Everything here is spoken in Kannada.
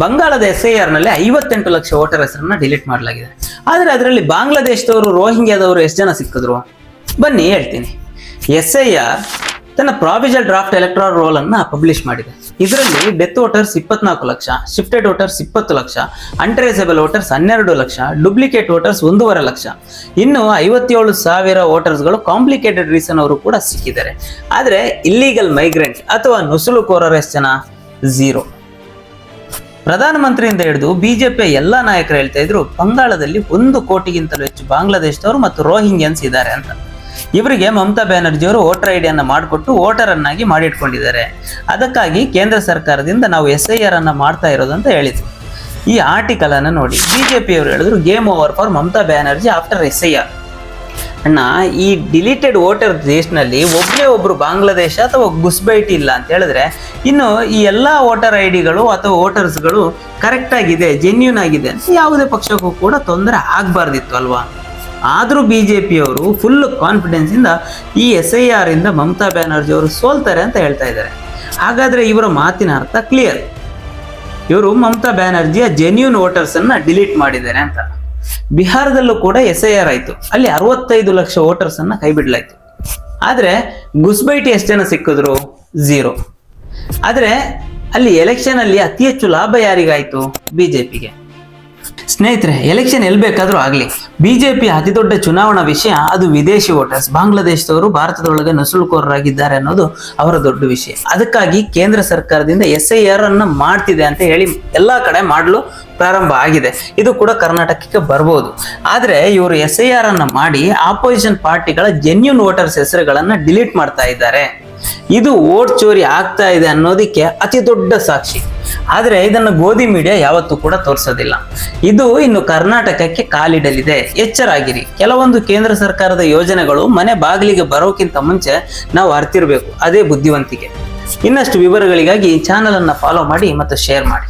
ಬಂಗಾಳದ SIR ನಲ್ಲಿ 58 ಲಕ್ಷ ವೋಟರ್ ಹೆಸರನ್ನ ಡಿಲೀಟ್ ಮಾಡಲಾಗಿದೆ. ಆದರೆ ಅದರಲ್ಲಿ ಬಾಂಗ್ಲಾದೇಶದವರು, ರೋಹಿಂಗ್ಯಾದವರು ಎಷ್ಟು ಜನ ಸಿಕ್ಕಿದ್ರು ಬನ್ನಿ ಹೇಳ್ತೀನಿ. SIR ತನ್ನ ಪ್ರಾವಿಷನಲ್ ಡ್ರಾಫ್ಟ್ ಎಲೆಕ್ಟ್ರಾಲ್ ರೋಲ್ ಅನ್ನ ಪಬ್ಲಿಷ್ ಮಾಡಿದೆ. ಇದರಲ್ಲಿ death voters 24 lakh, shifted voters 20 lakh, untraceable voters 12 lakh, duplicate voters 1.5 lakh, ಇನ್ನು 57,000 ವೋಟರ್ಸ್ಗಳು ಕಾಂಪ್ಲಿಕೇಟೆಡ್ ರೀಸನ್ ಅವರು ಕೂಡ ಸಿಕ್ಕಿದ್ದಾರೆ. ಆದರೆ ಇಲ್ಲಿಗಲ್ ಮೈಗ್ರೆಂಟ್ ಅಥವಾ ನುಸುಳುಕೋರರು ಎಷ್ಟು ಜನ? 0. ಪ್ರಧಾನಮಂತ್ರಿಯಿಂದ ಹಿಡಿದು ಬಿಜೆಪಿಯ ಎಲ್ಲಾ ನಾಯಕರು ಹೇಳ್ತಾ ಇದ್ರು ಬಂಗಾಳದಲ್ಲಿ 1 ಕೋಟಿಗಿಂತಲೂ ಹೆಚ್ಚು ಬಾಂಗ್ಲಾದೇಶದವರು ಮತ್ತು ರೋಹಿಂಗ್ಯನ್ಸ್ ಇದ್ದಾರೆ ಅಂತ. ಇವರಿಗೆ ಮಮತಾ ಬ್ಯಾನರ್ಜಿ ಅವರು ವೋಟರ್ ಐಡಿಯನ್ನು ಮಾಡಿಕೊಟ್ಟು ವೋಟರ್ ಅನ್ನಾಗಿ ಮಾಡಿಟ್ಕೊಂಡಿದ್ದಾರೆ. ಅದಕ್ಕಾಗಿ ಕೇಂದ್ರ ಸರ್ಕಾರದಿಂದ ನಾವು SIR ಅನ್ನ ಮಾಡ್ತಾ ಇರೋದು ಅಂತ ಹೇಳಿದ್ರು. ಈ ಆರ್ಟಿಕಲ್ ಅನ್ನು ನೋಡಿ, ಬಿಜೆಪಿ ಅವರು ಹೇಳಿದ್ರು game over for Mamata Banerjee after SIR. ಅಣ್ಣ, ಈ ಡಿಲೀಟೆಡ್ ವೋಟರ್ ದೇಶನಲ್ಲಿ ಒಬ್ರು ಬಾಂಗ್ಲಾದೇಶ ಅಥವಾ ಗುಸ್ಬೈಟ್ ಇಲ್ಲ ಅಂತ ಹೇಳಿದ್ರೆ ಇನ್ನು ಈ ಎಲ್ಲಾ ವೋಟರ್ ಐಡಿಗಳು ಅಥವಾ ವೋಟರ್ಸ್ಗಳು ಕರೆಕ್ಟ್ ಆಗಿದೆ, ಜೆನ್ಯೂನ್ ಆಗಿದೆ ಅಂತ ಯಾವುದೇ ಪಕ್ಷಕ್ಕೂ ಕೂಡ ತೊಂದರೆ ಆಗ್ಬಾರ್ದಿತ್ತು ಅಲ್ವಾ? ಆದರೂ ಬಿಜೆಪಿಯವರು ಫುಲ್ ಕಾನ್ಫಿಡೆನ್ಸ್ ಇಂದ ಈ SIR ಇಂದ ಮಮತಾ ಬ್ಯಾನರ್ಜಿ ಅವರು ಸೋಲ್ತಾರೆ ಅಂತ ಹೇಳ್ತಾ ಇದ್ದಾರೆ. ಹಾಗಾದ್ರೆ ಇವರ ಮಾತಿನ ಅರ್ಥ ಕ್ಲಿಯರ್, ಇವರು ಮಮತಾ ಬ್ಯಾನರ್ಜಿಯ ಜೆನ್ಯೂನ್ ವೋಟರ್ಸ್ ಅನ್ನ ಡಿಲೀಟ್ ಮಾಡಿದ್ದಾರೆ ಅಂತ. ಬಿಹಾರದಲ್ಲೂ ಕೂಡ SIR ಆಯ್ತು, ಅಲ್ಲಿ 65 ಲಕ್ಷ ವೋಟರ್ಸ್ ಅನ್ನ ಕೈ ಬಿಡಲಾಯ್ತು. ಆದ್ರೆ ಗುಸ್ಬೈಟಿ ಎಷ್ಟು ಜನ ಸಿಕ್ಕಿದ್ರು? 0. ಆದ್ರೆ ಅಲ್ಲಿ ಎಲೆಕ್ಷನ್ ಅಲ್ಲಿ ಅತಿ ಹೆಚ್ಚು ಲಾಭ ಯಾರಿಗಾಯ್ತು? ಬಿಜೆಪಿಗೆ. ಸ್ನೇಹಿತರೆ, ಎಲೆಕ್ಷನ್ ಎಲ್ಲಿ ಬೇಕಾದ್ರೂ ಆಗ್ಲಿ, ಬಿಜೆಪಿ ಅತಿ ದೊಡ್ಡ ಚುನಾವಣಾ ವಿಷಯ ಅದು ವಿದೇಶಿ ವೋಟರ್ಸ್, ಬಾಂಗ್ಲಾದೇಶದವರು ಭಾರತದೊಳಗೆ ನುಸುಳುಕೋರರಾಗಿದ್ದಾರೆ ಅನ್ನೋದು ಅವರ ದೊಡ್ಡ ವಿಷಯ. ಅದಕ್ಕಾಗಿ ಕೇಂದ್ರ ಸರ್ಕಾರದಿಂದ SIR ಅನ್ನ ಮಾಡ್ತಿದೆ ಅಂತ ಹೇಳಿ ಎಲ್ಲಾ ಕಡೆ ಮಾಡಲು ಪ್ರಾರಂಭ ಆಗಿದೆ. ಇದು ಕೂಡ ಕರ್ನಾಟಕಕ್ಕೆ ಬರ್ಬೋದು. ಆದ್ರೆ ಇವರು SIR ಅನ್ನ ಮಾಡಿ ಆಪೋಸಿಷನ್ ಪಾರ್ಟಿಗಳ ಜೆನ್ಯೂನ್ ವೋಟರ್ಸ್ ಹೆಸರುಗಳನ್ನ ಡಿಲೀಟ್ ಮಾಡ್ತಾ ಇದ್ದಾರೆ. ಇದು ವೋಟ್ ಚೋರಿ ಆಗ್ತಾ ಇದೆ ಅನ್ನೋದಕ್ಕೆ ಅತಿ ದೊಡ್ಡ ಸಾಕ್ಷಿ. ಆದ್ರೆ ಇದನ್ನು ಗೋಧಿ ಮೀಡಿಯಾ ಯಾವತ್ತೂ ಕೂಡ ತೋರಿಸೋದಿಲ್ಲ. ಇದು ಇನ್ನು ಕರ್ನಾಟಕಕ್ಕೆ ಕಾಲಿಡಲಿದೆ, ಎಚ್ಚರಾಗಿರಿ. ಕೆಲವೊಂದು ಕೇಂದ್ರ ಸರ್ಕಾರದ ಯೋಜನೆಗಳು ಮನೆ ಬಾಗಿಲಿಗೆ ಬರೋಕ್ಕಿಂತ ಮುಂಚೆ ನಾವು ಅರ್ತಿರ್ಬೇಕು, ಅದೇ ಬುದ್ಧಿವಂತಿಕೆ. ಇನ್ನಷ್ಟು ವಿವರಗಳಿಗಾಗಿ ಚಾನಲ್ ಅನ್ನ ಫಾಲೋ ಮಾಡಿ ಮತ್ತು ಶೇರ್ ಮಾಡಿ.